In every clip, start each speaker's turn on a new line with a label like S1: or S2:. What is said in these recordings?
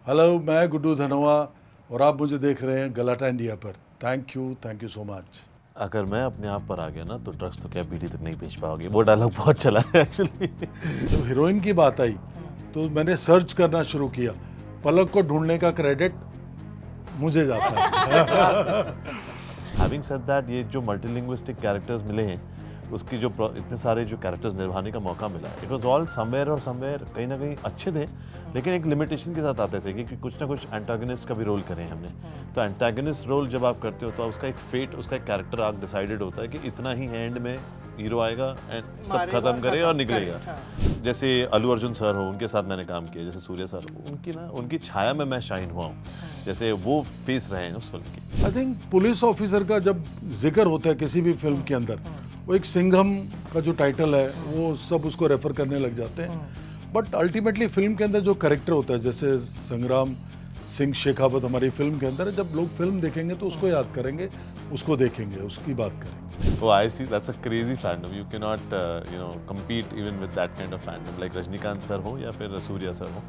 S1: Hello, मैं गुड्डू धनोआ और आप मुझे देख रहे हैं गलाटा इंडिया पर। Thank you so much.
S2: अगर मैं अपने आप पर आ गया ना तो ड्रग्स तो क्या बीड़ी तक नहीं बेच पाओगे। वो डायलॉग बहुत चला है एक्चुअली।
S1: जब हीरोइन की बात आई तो मैंने सर्च करना शुरू किया। पलक को ढूंढने का क्रेडिट मुझे जाता है।
S2: हैविंग सेड दैट, ये जो मल्टीलिंग्विस्टिक कैरेक्टर्स मिले हैं, उसकी जो इतने सारे जो कैरेक्टर्स निभाने का मौका मिला, इट वाज ऑल समवेयर और समवेयर कहीं ना कहीं अच्छे थे, लेकिन एक लिमिटेशन के साथ आते थे कि कुछ ना कुछ एंटागनिस्ट का भी रोल करें हमने। तो एंटागनिस्ट रोल जब आप करते हो तो उसका एक फेट, उसका एक कैरेक्टर आर्क डिसाइडेड होता है कि इतना ही एंड में हीरो आएगा एंड सब खत्म करे और निकलेगा। जैसे अल्लू अर्जुन सर हो, उनके साथ मैंने काम किया, जैसे सूर्य सर हो, उनकी छाया में मैं शाइन हुआ हूँ, जैसे वो फेस रहे हैं उस फिल्म की।
S1: आई थिंक पुलिस ऑफिसर का जब जिक्र होता है किसी भी फिल्म के अंदर, वो एक सिंघम का जो टाइटल है वो सब उसको रेफर करने लग जाते हैं। बट अल्टीमेटली फिल्म के अंदर जो कैरेक्टर होता है, जैसे संग्राम सिंह शेखावत हमारी फिल्म के अंदर है, जब लोग फिल्म देखेंगे तो उसको याद करेंगे, उसको देखेंगे, उसकी बात करेंगे।
S2: Oh, I see. That's a crazy fandom. You cannot, compete even with that kind of fandom. Like Rajinikanth sir हो या फिर सूर्या सर हो।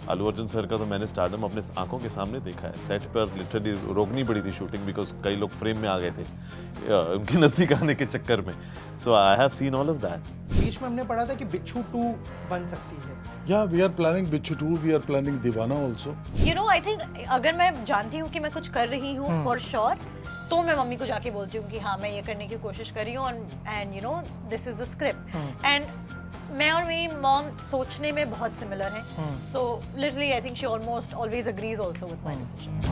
S2: अल्लू अर्जुन सर का तो मैंने स्टारडम अपने आंखों के सामने देखा है। सेट पर लिटरली रोकनी पड़ी थी शूटिंग बिकॉज कई लोग फ्रेम में आ गए थे उनके नजदीक आने के चक्कर में। So I have seen all of that.
S3: बीच में हमने पढ़ा था कि बिच्छू 2 बन सकती है।
S1: या वी आर प्लानिंग बिच्छू 2, वी आर प्लानिंग दीवाना ऑल्सो।
S4: आई थिंक अगर मैं जानती हूँ कि मैं कुछ कर रही हूँ फॉर श्योर, तो मैं मम्मी को जाके बोलती हूँ कि हाँ मैं ये करने की कोशिश कर रही हूँ and this is the script. एंड मैं और मेरी मॉम सोचने में बहुत सिमिलर हैं, so literally I think she almost always agrees also with my decisions.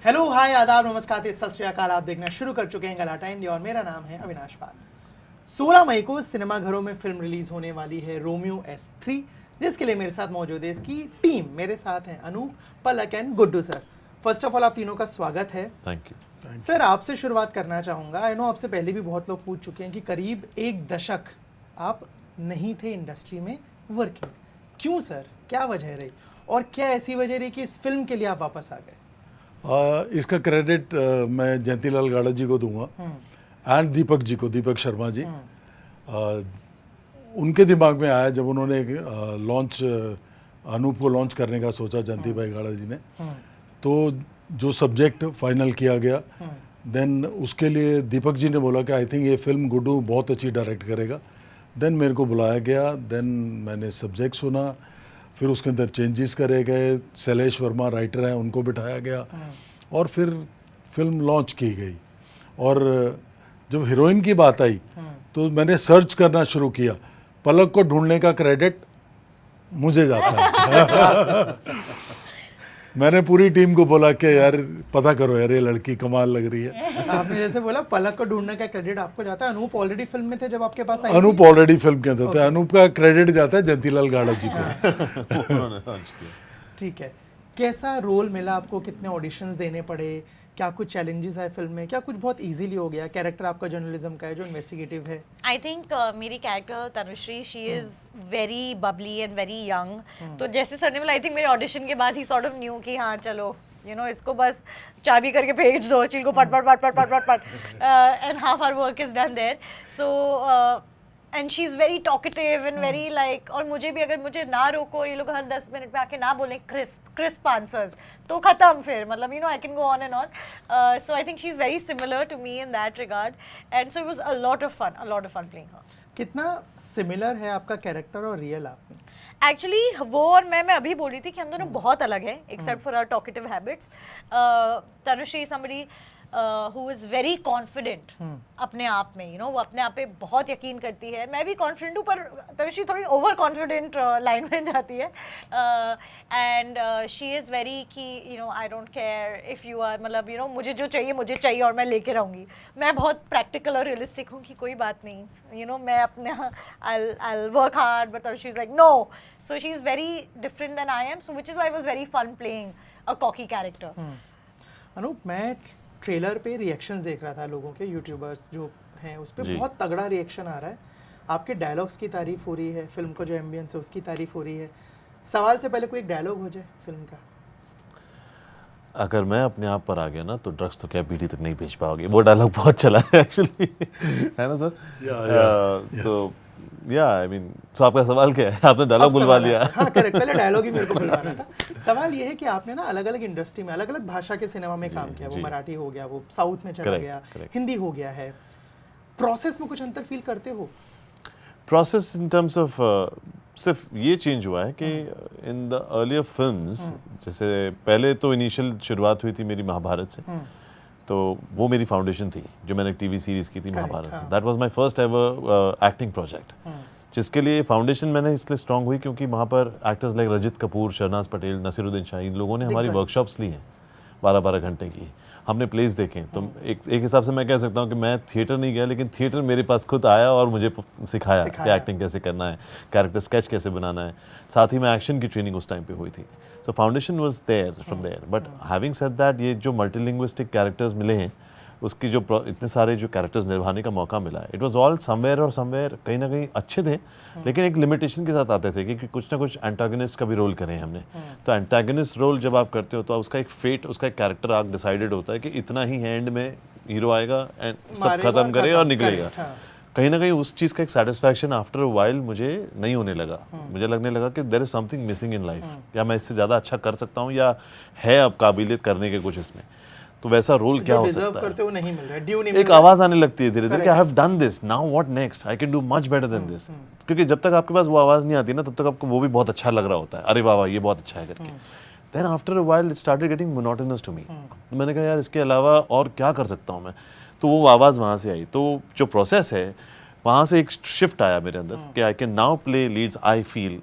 S3: Hello, hi, आदाब, नमस्कार, सत श्री अकाल। आप देखना शुरू कर चुके हैं गलाटा इंडिया और मेरा नाम है अविनाश पाल। 16 मई को सिनेमाघरों में फिल्म रिलीज होने वाली है रोमियो S3, जिसके लिए मेरे साथ मौजूद है इसकी टीम। मेरे साथ हैं Anoop, Palak and Guddu sir. First of all आप तीनों का स्वागत है।
S2: थैंक यू
S3: सर, आपसे शुरुआत करना चाहूँगा। आई नो आपसे पहले भी बहुत लोग पूछ चुके हैं कि करीब 1 दशक आप नहीं थे इंडस्ट्री में वर्किंग। क्यों सर, क्या वजह रही और क्या ऐसी वजह रही कि इस फिल्म के लिए आप वापस आ गए?
S1: इसका क्रेडिट मैं जयंतीलाल गाड़ा जी को दूंगा एंड दीपक जी को, दीपक शर्मा जी। उनके दिमाग में आया जब उन्होंने लॉन्च अनूप को लॉन्च करने का सोचा, जयंती भाई गाड़ा जी ने, तो जो सब्जेक्ट फाइनल किया गया, देन उसके लिए दीपक जी ने बोला कि आई थिंक ये फिल्म गुड्डू बहुत अच्छी डायरेक्ट करेगा। देन मेरे को बुलाया गया, देन मैंने सब्जेक्ट सुना, फिर उसके अंदर चेंजेस करे गए, शैलेश वर्मा राइटर हैं उनको बिठाया गया और फिर फिल्म लॉन्च की गई। और जब हीरोइन की बात आई तो मैंने सर्च करना शुरू किया। पलक को ढूंढने का क्रेडिट मुझे जाता है। मैंने पूरी टीम को बोला कि यार पता करो यार, ये लड़की कमाल लग रही है।
S3: आपने जैसे बोला पलक को ढूंढने का क्रेडिट आपको जाता है। अनूप ऑलरेडी फिल्म में थे जब आपके पास आई?
S1: अनूप ऑलरेडी फिल्म के अंदर थे। अनूप का क्रेडिट जाता है जयंतीलाल गाड़ा जी को।
S3: ठीक है, कैसा रोल मिला आपको? कितने ऑडिशंस देने पड़े? क्या कुछ चैलेंजेस है फिल्म में? क्या कुछ बहुत इजीली हो गया? कैरेक्टर आपका जर्नलिज्म का है, जो इन्वेस्टिगेटिव है।
S4: आई थिंक मेरी character Tanushree, she is very Babli and very young. तो जैसे सर ने बोला, आई थिंक मेरे ऑडिशन के बाद ही सॉर्ट ऑफ न्यू कि हाँ चलो इसको बस चाबी करके भेज दो, चिल को पट पट पट पट पट पट पट and half hour work is done there. So and she is very talkative and very like, और मुझे भी अगर मुझे ना रोको, ये लोग हर 10 मिनट में आके ना बोलें क्रिस्प आंसर्स, तो ख़त्म फिर, मतलब I can go on and on. So I think she is very similar to me in that regard and so it was a lot of fun playing her.
S3: कितना similar है आपका character और real आप में?
S4: Actually वो और मैं अभी बोल रही थी कि हम दोनों बहुत अलग हैं except for our talkative habits. Tanushree somebody who is very confident अपने आप में, वो अपने आप पे बहुत यकीन करती है। मैं भी कॉन्फिडेंट हूँ, पर तनुश्री थोड़ी ओवर कॉन्फिडेंट लाइन में जाती है। एंड शी इज़ वेरी कि I don't care if you are, मतलब मुझे जो चाहिए मुझे चाहिए और मैं लेके रहूँगी। मैं बहुत प्रैक्टिकल और रियलिस्टिक हूँ कि कोई बात नहीं, मैं अपने I'll work hard, but Tanushree is like no. So she is very different than I am, so which is why it was very fun playing a cocky character.
S3: Anoop, मैं ट्रेलर पे रिएक्शंस देख रहा था लोगों के, यूट्यूबर्स जो हैं उस पर बहुत तगड़ा रिएक्शन आ रहा है। आपके डायलॉग्स की तारीफ हो रही है, फिल्म को जो एम्बियंस है उसकी तारीफ हो रही है। सवाल से पहले कोई एक डायलॉग हो जाए फिल्म का।
S2: अगर मैं अपने आप पर आ गया ना तो ड्रग्स तो क्या बीड़ी तक नहीं बेच पाओगे। वो डायलॉग बहुत चला है एक्चुअली, है ना सर?
S1: या।
S2: तो या आई मीन तो आपका सवाल क्या है? आपने डायलॉग
S3: अब
S2: बुलवा
S3: सवाल
S2: लिया।
S3: है- हाँ करेक्ट, पहले डायलॉग ही मेरे को बुलवाना था। सवाल ये है कि आपने ना अलग अलग इंडस्ट्री में अलग अलग भाषा के सिनेमा में काम किया, वो
S2: जी।
S3: मराठी हो गया, वो साउथ में चला
S2: Correct,
S3: गया,
S2: correct.
S3: हिंदी हो गया है, प्रोसेस में कुछ अंतर फील करते हो?
S2: प्रोसेस इन टर्म्स ऑफ सिर्फ ये चेंज हुआ है कि इन द अर्लियर फिल्म्स, जैसे पहले तो इनिशियल शुरुआत हुई थी मेरी महाभारत से, तो वो मेरी फाउंडेशन थी जो मैंने टीवी सीरीज की थी महाभारत से। That was my first ever acting project, जिसके लिए फाउंडेशन मैंने इसलिए स्ट्रांग हुई क्योंकि वहाँ पर एक्टर्स लाइक रजित कपूर, शहनाज पटेल, नसीरुद्दीन शाह, इन लोगों ने हमारी वर्कशॉप्स ली हैं 12-12 घंटे की। हमने प्लेस देखे, तो एक हिसाब से मैं कह सकता हूँ कि मैं थिएटर नहीं गया, लेकिन थिएटर मेरे पास खुद आया और मुझे सिखाया कि एक्टिंग कैसे करना है, कैरेक्टर स्केच कैसे बनाना है। साथ ही में एक्शन की ट्रेनिंग उस टाइम पे हुई थी। So foundation was there from there. But having said that, ये जो मल्टीलिंग्विस्टिक कैरेक्टर्स मिले हैं, उसकी जो इतने सारे जो कैरेक्टर्स निभाने का मौका मिला है, इट वाज ऑल समवेयर और समवेयर कहीं ना कहीं अच्छे थे, लेकिन एक लिमिटेशन के साथ आते थे कि कुछ ना कुछ एंटागनिस्ट का भी रोल करें हमने। तो एंटागनिस्ट रोल जब आप करते हो तो उसका एक फेट, उसका एक कैरेक्टर आर्क डिसाइडेड होता है कि इतना ही एंड में हीरो आएगा एंड सब
S3: मारेगा,
S2: खत्म करे और निकलेगा।
S3: correct, हाँ।
S2: कहीं ना कहीं उस चीज़ का एक सेटिस्फैक्शन आफ्टर अ वाइल मुझे नहीं होने लगा। मुझे लगने लगा कि there is something missing in life, या मैं इससे ज़्यादा अच्छा कर सकता हूँ, या है अब काबिलियत करने के कुछ इसमें, तो वैसा रोल क्या हो
S3: डिजर्व
S2: सकता है।
S3: करते हो नहीं मिल रहा है, ड्यू नहीं मिल
S2: एक
S3: रहा है।
S2: आवाज आने लगती है धीरे धीरे कि I have done this, now what next, I can do much better than this. क्योंकि जब तक आपके पास वो आवाज नहीं आती ना, तब तक आपको वो भी बहुत अच्छा लग रहा होता है, अरे वाह वाह ये बहुत अच्छा है करके। Then after a while it started getting monotonous to me. मैंने कहा यार इसके अलावा और क्या कर सकता हूँ मैं, तो वो आवाज वहाँ से आई। तो जो प्रोसेस है वहाँ से एक शिफ्ट आया मेरे अंदर कि I can now play leads I feel.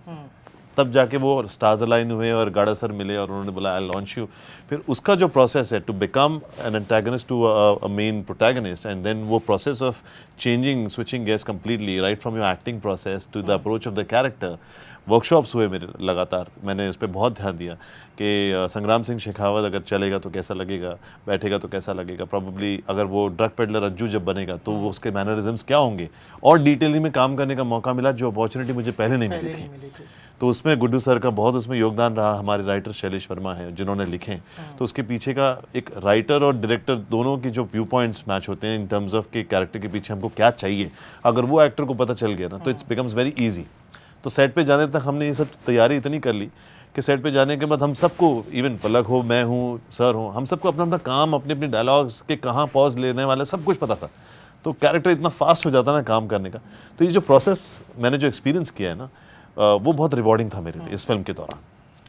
S2: तब जाके वो स्टार्स अलाइन हुए और गाड़ा सर मिले और उन्होंने बोला आई लॉन्च यू। फिर उसका जो प्रोसेस है to become an antagonist to a main protagonist, and then वो process of changing, switching gears completely, right from your acting process to the approach of the character. Workshops हुए मेरे लगातार, मैंने उस पर बहुत ध्यान दिया कि संग्राम सिंह शेखावत अगर चलेगा तो कैसा लगेगा, बैठेगा तो कैसा लगेगा, प्रॉब्ली अगर वो ड्रग पेडलर अज्जू जब बनेगा तो वो उसके मैनरिज्म्स क्या होंगे, और डिटेलिंग में काम करने का मौका मिला जो अपॉर्चुनिटी मुझे पहले नहीं मिली थी। तो उसमें गुड्डू सर का बहुत उसमें योगदान रहा। हमारे राइटर शैलेश वर्मा हैं जिन्होंने लिखे, तो उसके पीछे का एक राइटर और डायरेक्टर दोनों की जो व्यू पॉइंट्स मैच होते हैं इन टर्म्स ऑफ कि कैरेक्टर के पीछे हमको क्या चाहिए, अगर वो एक्टर को पता चल गया ना तो इट्स बिकम्स वेरी ईजी। तो सेट पे जाने तक हमने ये सब तैयारी इतनी कर ली कि सेट पे जाने के बाद हम सबको, इवन पलक हो, मैं हूँ, सर हो, हम सबको अपना अपना काम, अपने अपने डायलॉग्स के कहाँ पॉज लेने वाले सब कुछ पता था। तो कैरेक्टर इतना फास्ट हो जाता ना काम करने का। तो ये जो प्रोसेस मैंने जो एक्सपीरियंस किया है ना, वो बहुत रिवॉर्डिंग था मेरे लिए इस फिल्म के दौरान।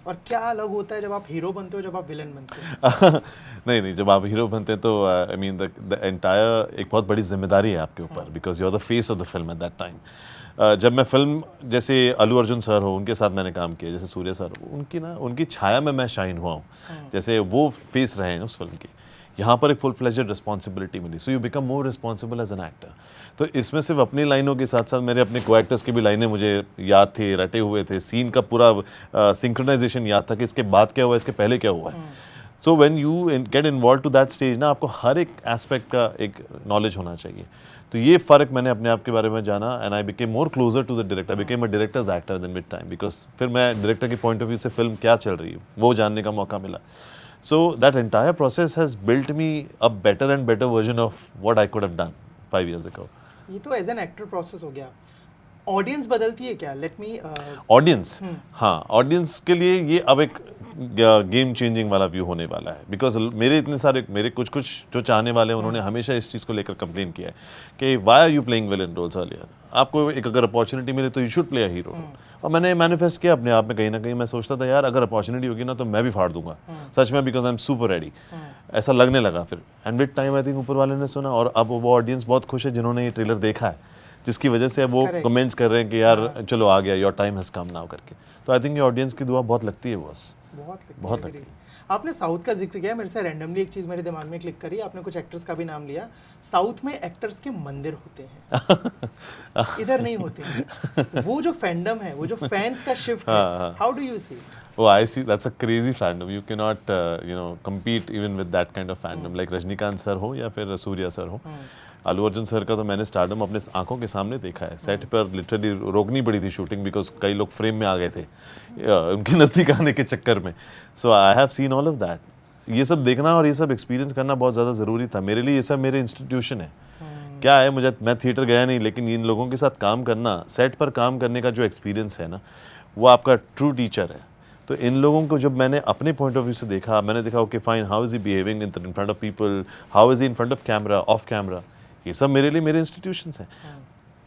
S3: और क्या अलग होता है जब आप हीरो बनते हो, जब आप विलन बनते हो?
S2: नहीं, जब आप हीरो बनते हैं तो आई मीन द एंटायर एक बहुत बड़ी जिम्मेदारी है आपके ऊपर, because you are the face of the film at that time. जब मैं फिल्म, जैसे अल्लू अर्जुन सर हो, उनके साथ मैंने काम किया, जैसे सूर्य सर, उनकी छाया में मैं शाइन हुआ हूँ, जैसे वो फेस रहे हैं उस फिल्म के। यहाँ पर एक फुल फ्लेजेड रिस्पॉन्सिबिलिटी मिली, so you become more responsible as an actor. तो इसमें सिर्फ अपनी लाइनों के साथ साथ मेरे अपने को एक्टर्स की भी लाइनें मुझे याद थे, रटे हुए थे, सीन का पूरा सिंक्रोनाइजेशन याद था कि इसके बाद क्या हुआ, इसके पहले क्या हुआ है। So when you get involve to that stage ना, आपको हर एक एस्पेक्ट का एक नॉलेज होना चाहिए। तो ये फ़र्क मैंने अपने आप के बारे में जाना, and I became more closer to the director, became a director's actor then with time, because फिर मैं डायरेक्टर के पॉइंट ऑफ व्यू से फिल्म क्या चल रही है वो जानने का मौका मिला। So that entire process has built me a better and better version of what I could have done 5 years ago.
S3: ये तो एज एन एक्टर प्रोसेस हो गया। ऑडियंस बदलती है क्या? लेट मी
S2: ऑडियंस, हाँ, ऑडियंस के लिए ये अब एक गेम चेंजिंग वाला व्यू होने वाला है, बिकॉज मेरे कुछ जो चाहने वाले हैं उन्होंने हमेशा इस चीज़ को लेकर कंप्लेन किया है कि why are you playing villain roles earlier, आपको एक अगर अपॉर्चुनिटी मिले तो you should play a hero. और मैंने मैनिफेस्ट किया अपने आप में, कहीं ना कहीं मैं सोचता था यार अगर अपॉर्चुनिटी होगी ना तो मैं भी फाड़ दूंगा सच में, because I am super ready, ऐसा लगने लगा। फिर and with time I think ऊपर वाले ने सुना, और अब वो ऑडियंस बहुत खुश है जिन्होंने ये ट्रेलर देखा है, जिसकी वजह से वो कमेंट्स कर रहे हैं कि यार चलो आ गया, your time has come now करके। तो आई थिंक ये ऑडियंस की दुआ बहुत लगती है बॉस, बहुत लगती है।
S3: आपने साउथ का जिक्र किया, मेरे से रैंडमली एक चीज मेरे दिमाग में क्लिक करी, आपने कुछ एक्टर्स का भी नाम लिया। साउथ में एक्टर्स के मंदिर होते हैं, इधर नहीं होते हैं। वो जो फैंडम है, वो जो फैंस का शिफ्ट है, how do you see it?
S2: Oh, I see. That's a crazy fandom. You cannot, compete even with that kind of fandom. Like Rajinikanth sir हो या फिर सूर्या सर हो, अल्लू अर्जुन सर का तो मैंने स्टारडम अपने आंखों के सामने देखा है। सेट पर लिटरली रोकनी पड़ी थी शूटिंग, बिकॉज कई लोग फ्रेम में आ गए थे उनके नज़दीक आने के चक्कर में। So I have seen all of that. ये सब देखना और ये सब एक्सपीरियंस करना बहुत ज़्यादा ज़रूरी था मेरे लिए। ये सब मेरे इंस्टीट्यूशन है, क्या है, मैं थिएटर गया नहीं, लेकिन इन लोगों के साथ काम करना, सेट पर काम करने का जो एक्सपीरियंस है ना, वो आपका ट्रू टीचर है। तो इन लोगों को जब मैंने अपने पॉइंट ऑफ व्यू से देखा, मैंने देखा okay fine, how is he behaving in front of people, how is he in front of camera, of camera, ये सब मेरे लिए मेरे इंस्टीट्यूशंस हैं।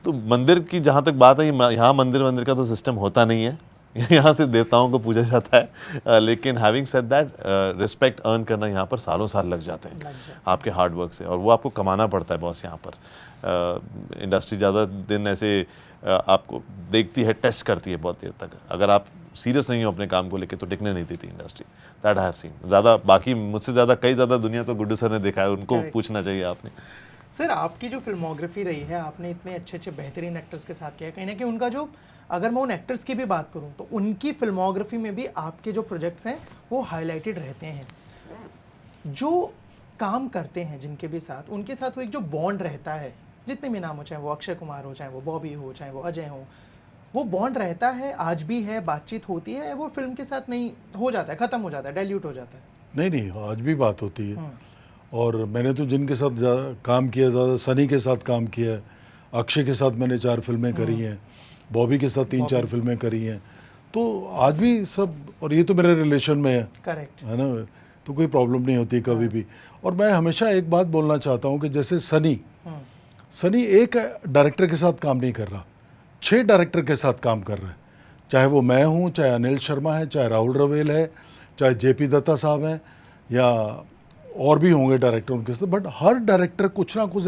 S2: तो मंदिर की जहाँ तक बात है, यहाँ मंदिर का तो सिस्टम होता नहीं है, यहाँ सिर्फ देवताओं को पूजा जाता है। लेकिन having said that, respect earn करना यहाँ पर सालों साल लग जाते हैं आपके हार्ड वर्क से, और वो आपको कमाना पड़ता है बॉस। यहाँ पर इंडस्ट्री ज़्यादा दिन ऐसे आपको देखती है, टेस्ट करती है बहुत देर तक। अगर आप सीरियस नहीं हो अपने काम को लेके तो टिकने नहीं देती industry. That I have scene. ज़्यादा बाकी मुझसे ज़्यादा कई ज़्यादा दुनिया तो गुड्डू सर ने देखा है, उनको पूछना चाहिए आपने।
S3: सर, आपकी जो फिल्मोग्राफी रही है, आपने इतने अच्छे अच्छे बेहतरीन एक्टर्स के साथ किया है, कहीं ना कहीं उनका जो, अगर मैं उन एक्टर्स की भी बात करूं तो उनकी फिल्मोग्राफी में भी आपके जो प्रोजेक्ट्स हैं वो हाईलाइटेड रहते हैं। जो काम करते हैं जिनके भी साथ, उनके साथ वो एक जो बॉन्ड रहता है, जितने भी नाम हो, चाहे वो अक्षय कुमार हो, चाहे वो बॉबी हो, चाहे वो अजय हो, वो बॉन्ड रहता है, आज भी है, बातचीत होती है, वो फिल्म के साथ नहीं हो जाता है, ख़त्म हो जाता है, डाइल्यूट हो जाता है?
S1: नहीं, आज भी बात होती है। और मैंने तो जिनके साथ काम किया, ज़्यादा सनी के साथ काम किया है, अक्षय के साथ मैंने 4 फिल्में करी हैं, बॉबी के साथ 3-4 फिल्में करी हैं, तो आज भी सब, और ये तो मेरे रिलेशन में है,
S3: करेक्ट
S1: है ना, तो कोई प्रॉब्लम नहीं होती कभी भी। और मैं हमेशा एक बात बोलना चाहता हूँ कि जैसे सनी एक डायरेक्टर के साथ काम नहीं कर रहा, 6 डायरेक्टर के साथ काम कर रहा है। चाहे वो मैं हूँ, चाहे अनिल शर्मा है, चाहे राहुल रवेल है, चाहे JP दत्ता साहब हैं, या और भी होंगे डायरेक्टर उनके साथ, बट हर डायरेक्टर कुछ ना कुछ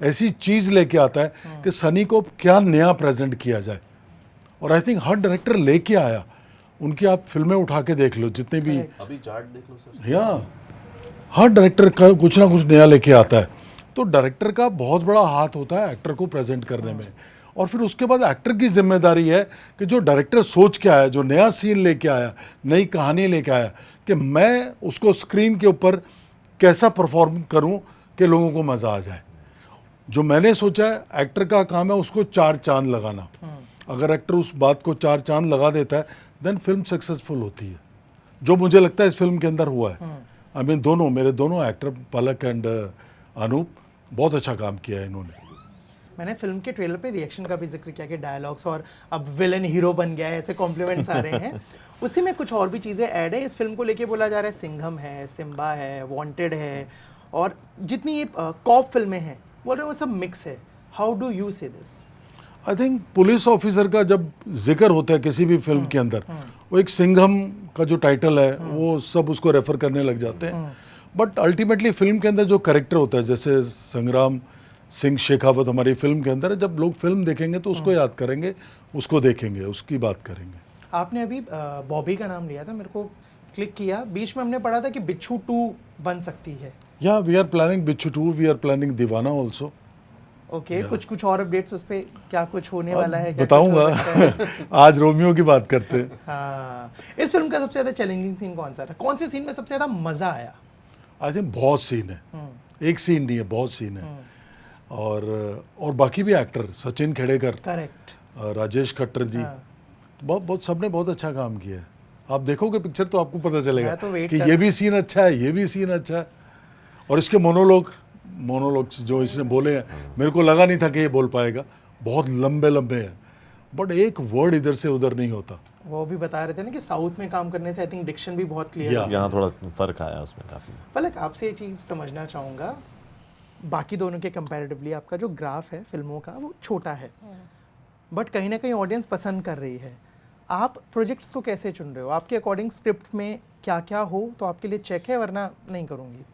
S1: ऐसी चीज़ लेके आता है कि सनी को क्या नया प्रेजेंट किया जाए। और आई थिंक हर डायरेक्टर लेके आया। उनकी आप फिल्में उठा के देख लो, जितने भी,
S2: अभी चार्ट देख लो सर,
S1: या हर डायरेक्टर का कुछ ना कुछ नया लेके आता है। तो डायरेक्टर का बहुत बड़ा हाथ होता है एक्टर को प्रेजेंट करने में। और फिर उसके बाद एक्टर की जिम्मेदारी है कि जो डायरेक्टर सोच के आया, जो नया सीन लेके आया, नई कहानी लेके आया, कि मैं उसको स्क्रीन के ऊपर कैसा परफॉर्म करूं कि लोगों को मज़ा आ जाए। जो मैंने सोचा है, एक्टर का काम है उसको 4 चांद लगाना। अगर एक्टर उस बात को 4 चांद लगा देता है, देन फिल्म सक्सेसफुल होती है, जो मुझे लगता है इस फिल्म के अंदर हुआ है। आई मीन मेरे दोनों एक्टर पलक एंड अनूप बहुत अच्छा काम किया है इन्होंने।
S3: मैंने फिल्म के ट्रेलर पे रिएक्शन का भी जिक्र किया कि डायलॉग्स और अब विलन हीरो बन गया है, ऐसे कॉम्प्लीमेंट्स आ रहे हैं। उसी में कुछ और भी चीज़ें ऐड है। इस फिल्म को लेके बोला जा रहा है सिंघम है, सिम्बा है, वांटेड है, और जितनी ये कॉप फिल्में हैं बोल रहे हैं वो सब मिक्स है। हाउ डू यू से this?
S1: I think police officer का जब जिक्र होता है किसी भी फिल्म के अंदर, वो एक सिंघम का जो टाइटल है वो सब उसको रेफर करने लग जाते हैं। बट अल्टीमेटली फिल्म के अंदर जो कैरेक्टर होता है, जैसे संग्राम सिंह शेखावत हमारी फिल्म के अंदर है, जब लोग फिल्म देखेंगे तो उसको याद करेंगे, उसको देखेंगे, उसकी बात करेंगे।
S3: आपने अभी बॉबी का नाम लिया था, मेरे को क्लिक किया, बीच में हमने पढ़ा था कि बिच्छू 2 बन सकती है।
S1: या वी आर प्लानिंग बिच्छू 2, वी आर प्लानिंग दीवाना ऑल्सो।
S3: ओके, कुछ और अपडेट्स उस पे, क्या कुछ होने वाला है?
S1: बताऊंगा। आज रोमियो की बात करते हैं।
S3: हाँ, इस फिल्म का सबसे ज्यादा चैलेंजिंग सीन कौन सा था? कौन से सीन में सबसे ज्यादा मजा आया?
S1: आई थिंक बहुत सीन है, एक सीन नहीं है, बहुत सीन है। और बाकी भी एक्टर, सचिन खेड़ेकर,
S3: करेक्ट,
S1: राजेश खट्टर जी, बहुत सबने बहुत अच्छा काम किया है। आप देखोगे पिक्चर तो आपको पता चलेगा कि ये भी सीन अच्छा है, ये भी सीन अच्छा है। और इसके मोनोलॉग जो इसने बोले हैं, मेरे को लगा नहीं था कि ये बोल पाएगा, बहुत लंबे हैं, बट एक वर्ड इधर से उधर नहीं होता।
S3: वो भी बता रहे थे ना कि साउथ में काम करने से आई थिंक डिक्शन भी बहुत क्लियर है।
S2: यहाँ थोड़ा फर्क आया उसमें काफ़ी।
S3: पलक, आपसे ये चीज़ समझना चाहूँगा, बाकी दोनों के कंपैरेटिवली आपका जो ग्राफ है फिल्मों का वो छोटा है, बट कहीं ना कहीं ऑडियंस पसंद कर रही है। आप प्रोजेक्ट्स को कैसे चुन रहे हो? आपके अकॉर्डिंग स्क्रिप्ट में क्या क्या हो तो आपके लिए चेक है, वरना नहीं करूँगी?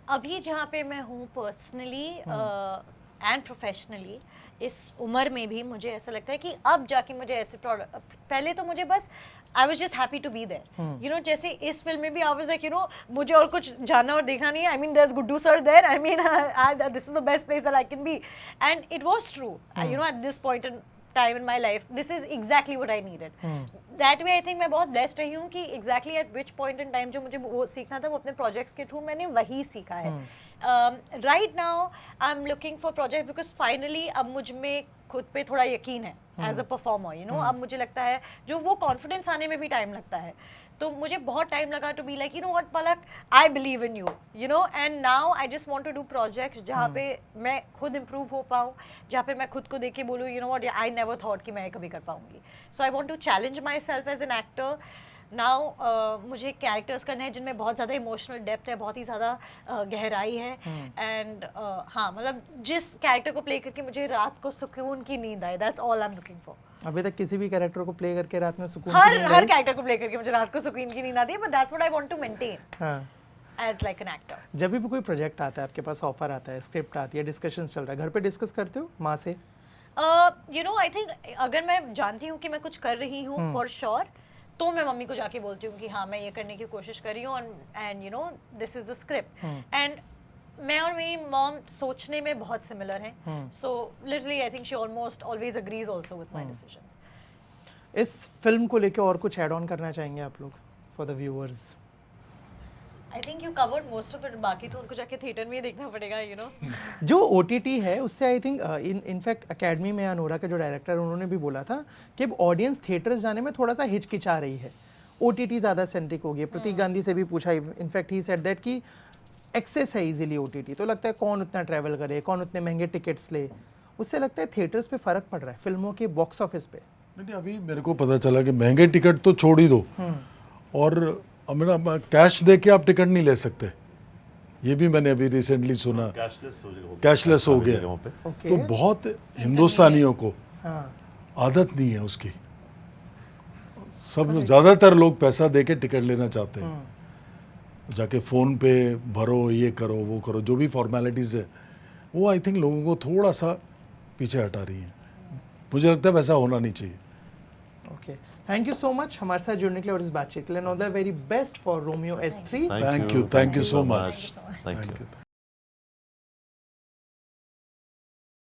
S4: अभी जहाँ पे मैं हूँ पर्सनली एंड प्रोफेशनली, इस उम्र में भी मुझे ऐसा लगता है कि अब जाके मुझे ऐसे पहले तो मुझे बस I was just happy to be there, you know, जैसे इस फिल्म में भी I was like, you know, मुझे और कुछ जानना और देखना नहीं है। I mean there is Guddu sir there, I mean this is the best place that I can be, and it was true, you know, at this point in time in my life this is exactly what I needed. That way I think मैं बहुत blessed रही हूँ कि exactly at which point in time जो मुझे वो सीखना था वो अपने प्रोजेक्ट्स के थ्रू मैंने वही सीखा है। Right now I am looking for project because finally अब मुझ में खुद पे थोड़ा यकीन है as a performer, you know. अब मुझे लगता है जो वो कॉन्फिडेंस आने में भी टाइम लगता है, तो मुझे बहुत टाइम लगा to be like you know what Palak, I believe in you know, and now I just want to do projects जहाँ पे मैं खुद इम्प्रूव हो पाऊँ, जहाँ पे मैं खुद को देख के बोलूँ you know what I never thought कि मैं कभी कर पाऊंगी. So I want to challenge myself as an actor. Now मुझे कैरेक्टर्स करने हैं जिनमें बहुत ज़्यादा इमोशनल डेप्थ है, बहुत ही ज़्यादा गहराई है, एंड हाँ मतलब जिस कैरेक्टर को प्ले करके मुझे रात को सुकून की नींद आए, that's all I am looking for.
S3: अभी तक किसी भी कैरेक्टर को प्ले करके रात में सुकून की
S4: हर
S3: नींद
S4: हर
S3: आई?
S4: कैरेक्टर को प्ले करके मुझे रात को सुकून की नींद आती है, but that's what I want to maintain
S3: हाँ.
S4: As like an actor.
S3: जब भी कोई प्रोजेक्ट आता है, आपके पास ऑफर आता है, स्क्रिप्ट आती है, डिस्कशंस चल रहा है, घर पे डिस्कस करते हो माँ से?
S4: यू नो आई थिंक अगर मैं जानती हूँ कि मैं कुछ कर रही हूँ फॉर श्योर, तो मैं मम्मी को जाके बोलती हूँ कि हाँ मैं ये करने की कोशिश कर रही हूँ, and you know this is the script. एंड मैं और मेरी मॉम सोचने में बहुत सिमिलर हैं, so literally I think she almost always agrees also with my decisions.
S3: इस फिल्म को लेके और कुछ ऐड ऑन करना चाहेंगे आप लोग for the viewers?
S4: I think you covered most of it, बाकी तो उनको जाके थिएटर में ही देखना पड़ेगा यू नो.
S3: जो OTT है उससे आई थिंक इनफैक्ट अकेडमी में अनोरा के जो डायरेक्टर हैं उन्होंने भी बोला था कि अब ऑडियंस थिएटर्स जाने में थोड़ा सा हिचकिचा रही है, OTT ज़्यादा सेंट्रिक हो गई है. प्रतीक गांधी से भी पूछा, इनफैक्ट ही सेड दैट कि एक्सेस है इजीली OTT, तो लगता है कौन उतना ट्रैवल करे, कौन उतने महंगे टिकट्स ले. उससे लगता है थिएटर्स पे फ़र्क पड़ रहा है फिल्मों के बॉक्स ऑफिस पे.
S1: नहीं, अभी मेरे को पता चला कि महंगे टिकट तो छोड़ ही दो, और मेरा कैश दे के आप टिकट नहीं ले सकते. ये भी मैंने अभी रिसेंटली सुना, कैशलेस हो गया.
S3: Okay.
S1: तो बहुत हिंदुस्तानियों को
S3: हाँ.
S1: आदत नहीं है उसकी. सब ज़्यादातर लोग पैसा दे के टिकट लेना चाहते हैं, जाके फ़ोन पे भरो, ये करो, वो करो, जो भी फॉर्मेलिटीज़ है वो आई थिंक लोगों को थोड़ा सा पीछे हटा रही है. मुझे लगता है वैसा होना नहीं चाहिए.
S3: Okay, thank you so much हमारे साथ जुड़ने के लिए और इस बातचीत के लिए. All the very best for Romeo S3.
S1: Thank you so much.
S2: Thank you.